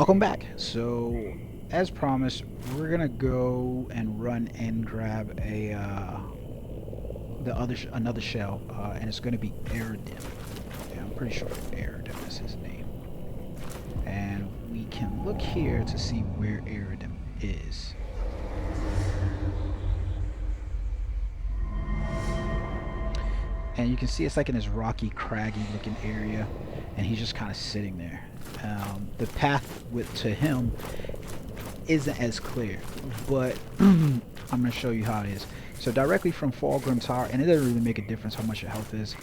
Welcome back. So, as promised, we're gonna go and run and grab another shell, and it's gonna be Eredrim. Yeah, I'm pretty sure Eredrim is his name. And we can look here to see where Eredrim is. And you can see it's like in this rocky, craggy looking area, and he's just kind of sitting there. The path to him isn't as clear, but I'm going to show you how it is. So directly from Fallgrim Tower, and it doesn't really make a difference how much your health is.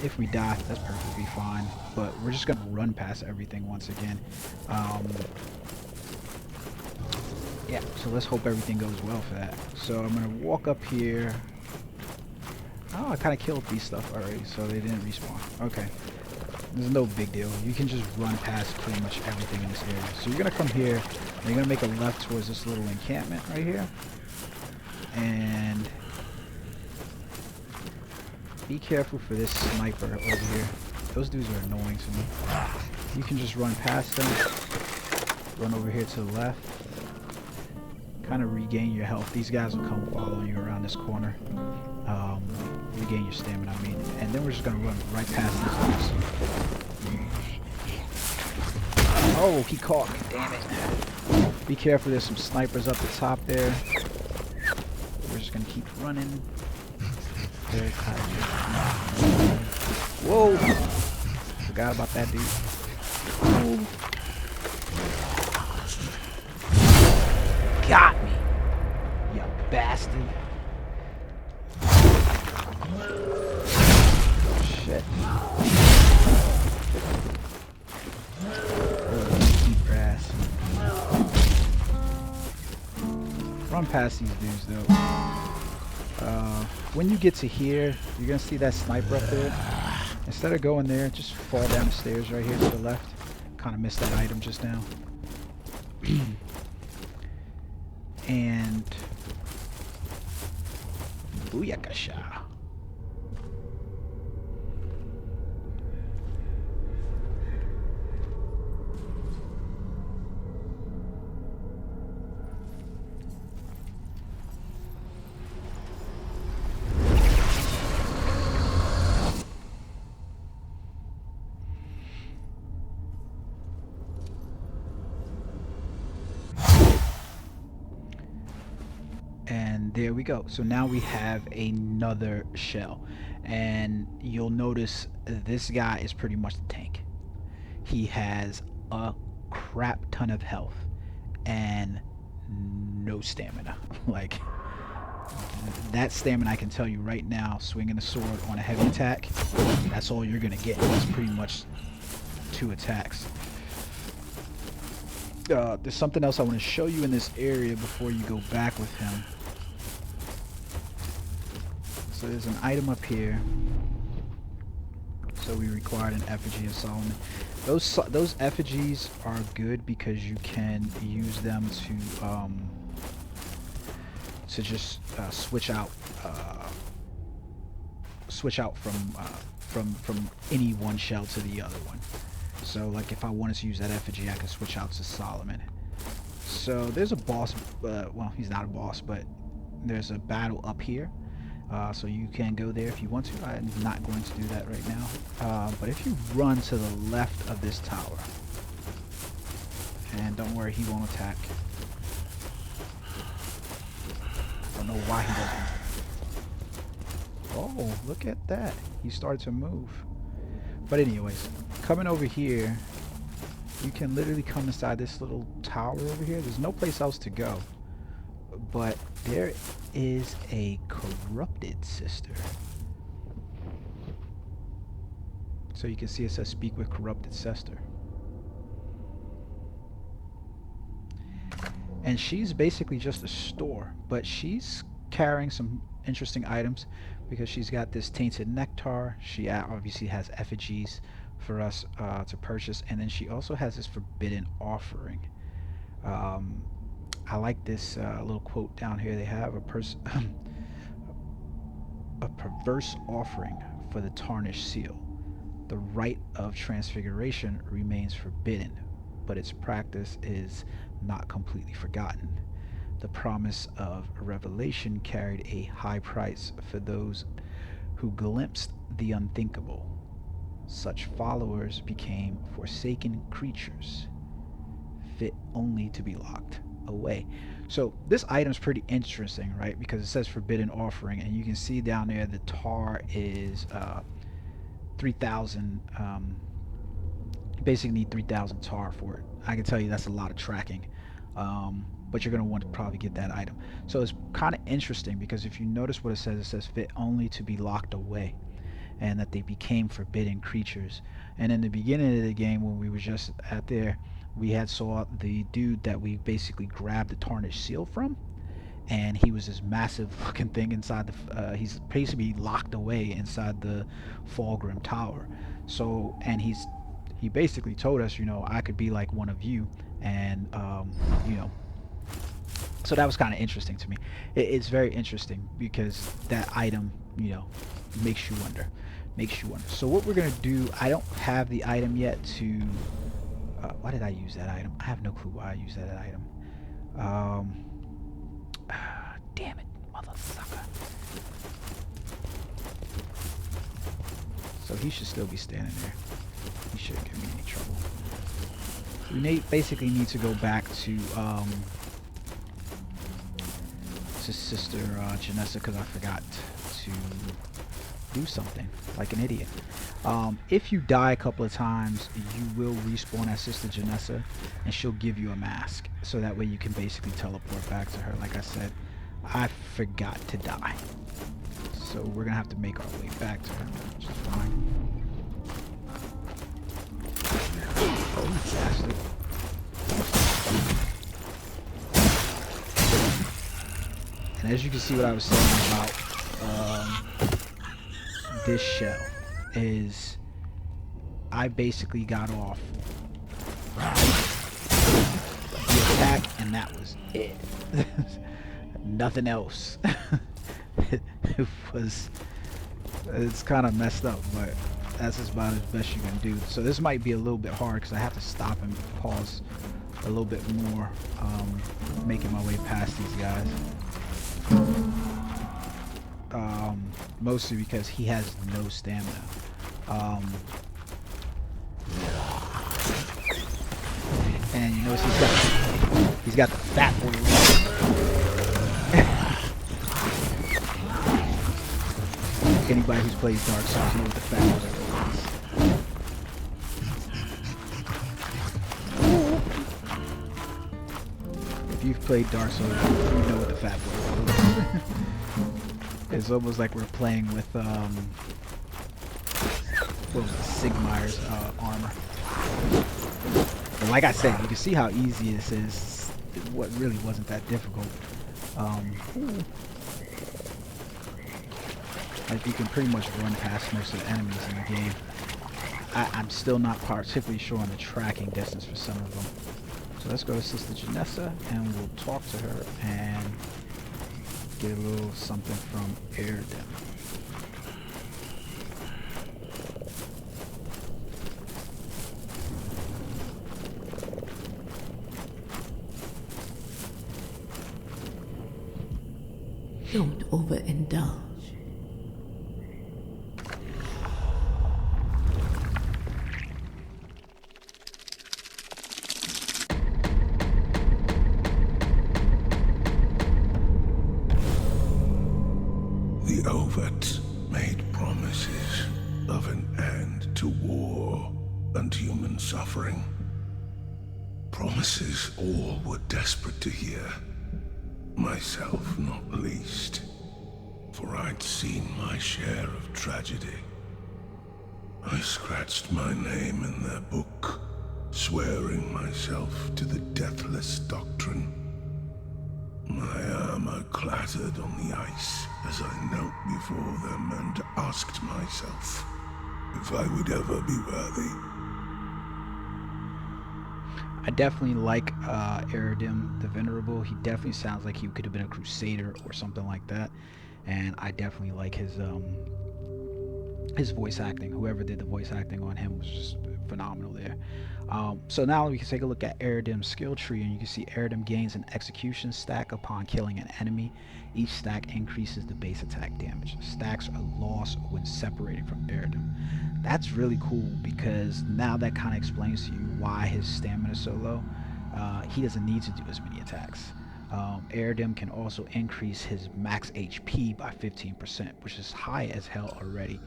If we die, that's perfectly fine, but we're just going to run past everything once again. Yeah, so let's hope everything goes well for that. So I'm going to walk up here. Oh, I kind of killed these stuff already, so they didn't respawn. Okay. There's no big deal. You can just run past pretty much everything in this area. So you're going to come here, and you're going to make a left towards this little encampment right here. And be careful for this sniper over here. Those dudes are annoying to me. You can just run past them. Run over here to the left. Kind of regain your health. These guys will come following you around this corner. Regain your stamina, I mean. And then we're just going to run right past these guys. Oh, he caught me. Damn it. Be careful. There's some snipers up the top there. We're just going to keep running. Very tight. Whoa. Forgot about that dude. Whoa. Got me. You bastard. Shit. Keep grass. Run past these dudes though. When you get to here, you're gonna see that sniper up there. Instead of going there, just fall down the stairs right here to the left. Kind of missed that item just now. And booyakasha. And there we go. So now we have another shell. And you'll notice this guy is pretty much the tank. He has a crap ton of health and no stamina. Like, that stamina, I can tell you right now, swinging a sword on a heavy attack, that's all you're going to get. It's pretty much 2 attacks. There's something else I want to show you in this area before you go back with him. So there's an item up here. So we required an effigy of Solomon. Those effigies are good because you can use them to just switch out from any one shell to the other one. So like if I wanted to use that effigy, I could switch out to Solomon. So there's a boss, well, he's not a boss, but there's a battle up here. So you can go there if you want to. I'm not going to do that right now. But if you run to the left of this tower, and don't worry, he won't attack. Don't know why he doesn't. Oh, look at that. He started to move. But anyways, coming over here, you can literally come inside this little tower over here. There's no place else to go. But there is a corrupted sister. So you can see it says speak with corrupted sister. And she's basically just a store, but she's carrying some interesting items because she's got this tainted nectar. She obviously has effigies for us to purchase, and then she also has this forbidden offering. I like this little quote down here. They have a perverse offering for the tarnished seal. The rite of transfiguration remains forbidden, but its practice is not completely forgotten. The promise of revelation carried a high price for those who glimpsed the unthinkable. Such followers became forsaken creatures, fit only to be locked away. So this item's pretty interesting, right? Because it says forbidden offering, and you can see down there the tar is 3,000. You basically need 3,000 tar for it. I can tell you that's a lot of tracking. But you're going to want to probably get that item. So it's kind of interesting because if you notice what it says fit only to be locked away, and that they became forbidden creatures. And in the beginning of the game, when we were just at there, we had saw the dude that we basically grabbed the tarnished seal from, and he was this massive fucking thing inside the. He's basically locked away inside the Fulgrim Tower. So, and he basically told us, I could be like one of you, and you know, so that was kind of interesting to me. It's very interesting because that item, makes you wonder. Makes you wonder. So what we're gonna do? I don't have the item yet to. Why did I use that item? I have no clue why I used that item. Damn it, motherfucker. So he should still be standing there. He shouldn't give me any trouble. We basically need to go back to Sister Janessa because I forgot to do something like an idiot. If you die a couple of times, you will respawn at Sister Janessa, and she'll give you a mask, so that way you can basically teleport back to her. Like I said, I forgot to die, so we're gonna have to make our way back to her, which is fine. Oh, you bastard. And as you can see, what I was saying about this shell is I basically got off the attack, and that was it. Nothing else. It's kind of messed up, but that's about as best you can do. So this might be a little bit hard because I have to stop and pause a little bit more, making my way past these guys. Mostly because he has no stamina. And you notice he's got the fat boy. Anybody who's played Dark Souls knows what the fat boy is. If you've played Dark Souls, you know what the fat boy is. It's almost like we're playing with what was it, Sigmar's armor. And like I said, you can see how easy this is. What really wasn't that difficult. Like you can pretty much run past most of the enemies in the game. I'm still not particularly sure on the tracking distance for some of them. So let's go to Sister Janessa and we'll talk to her and get a little something from Eredrim. Don't overindulge. The Overt made promises of an end to war and human suffering. Promises all were desperate to hear. Myself not least, for I'd seen my share of tragedy. I scratched my name in their book, swearing myself to the deathless doctrine. My armor clattered on the ice as I knelt before them and asked myself if I would ever be worthy. I definitely like Eredrim the Venerable. He definitely sounds like he could have been a crusader or something like that. And I definitely like his voice acting. Whoever did the voice acting on him was just phenomenal. phenomenal there. So now we can take a look at Eredim's skill tree, and you can see Eredim gains an execution stack upon killing an enemy. Each stack increases the base attack damage. Stacks are lost when separating from Eredim. That's really cool because now that kind of explains to you why his stamina is so low. He doesn't need to do as many attacks. Eredrim can also increase his max HP by 15%, which is high as hell already.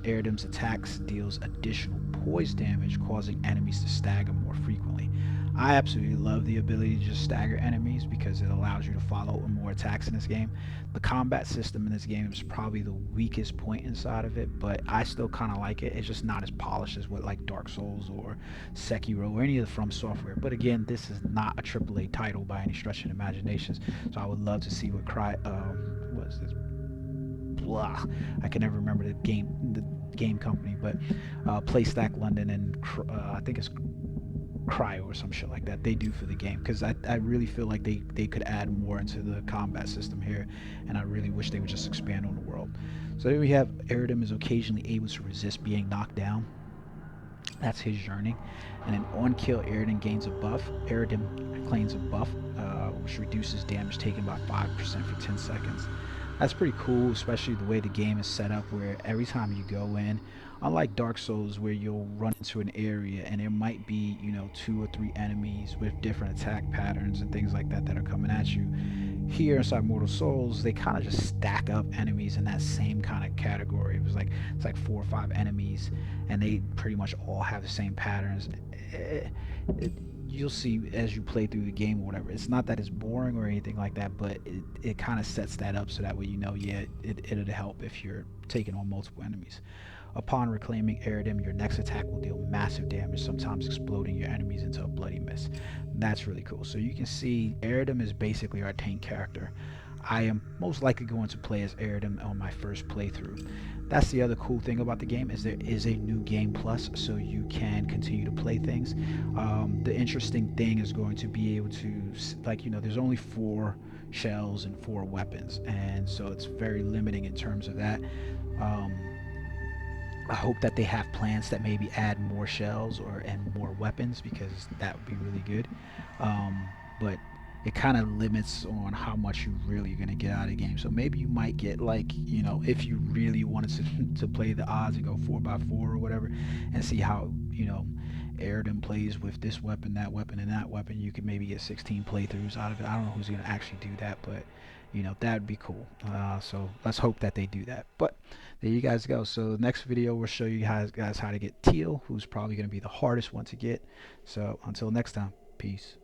Eredim's attacks deals additional poise damage, causing enemies to stagger more frequently. I absolutely love the ability to just stagger enemies because it allows you to follow with more attacks in this game. The combat system in this game is probably the weakest point inside of it, but I still kind of like it. It's just not as polished as what like Dark Souls or Sekiro or any of the From Software. But again, this is not a AAA title by any stretch of the imagination, so I would love to see what what is this? Blah. I can never remember the game company, but PlayStack London and I think it's Cryo or some shit like that they do for the game, because I really feel like they could add more into the combat system here, and I really wish they would just expand on the world. So there we have Eredrim is occasionally able to resist being knocked down. That's his yearning. And then on kill, Eredin gains a buff. Eredin claims a buff, which reduces damage taken by 5% for 10 seconds. That's pretty cool, especially the way the game is set up, where every time you go in, unlike Dark Souls, where you'll run into an area and there might be, 2 or 3 enemies with different attack patterns and things like that that are coming at you. Here inside Mortal Souls, they kind of just stack up enemies in that same kind of category. It's like 4 or 5 enemies, and they pretty much all have the same patterns. You'll see as you play through the game or whatever. It's not that it's boring or anything like that, but it kind of sets that up so that way yeah, it'll help if you're taking on multiple enemies. Upon reclaiming Eredrim, your next attack will deal massive damage, sometimes exploding your enemies into a bloody mess. That's really cool. So you can see Eredrim is basically our tank character. I am most likely going to play as Eredrim on my first playthrough. That's the other cool thing about the game, is there is a new game plus, so you can continue to play things. The interesting thing is going to be able to, there's only 4 shells and 4 weapons, and so it's very limiting in terms of that. Um, I hope that they have plans that maybe add more shells and more weapons, because that would be really good. But it kind of limits on how much you really are going to get out of the game. So maybe you might get, like, if you really wanted to play the odds and go 4x4 or whatever, and see how, Airden plays with this weapon, that weapon, and that weapon, you could maybe get 16 playthroughs out of it. I don't know who's going to actually do that, but that would be cool. So let's hope that they do that. But there you guys go. So next video we'll show you guys how to get Teal, who's probably going to be the hardest one to get. So until next time, peace.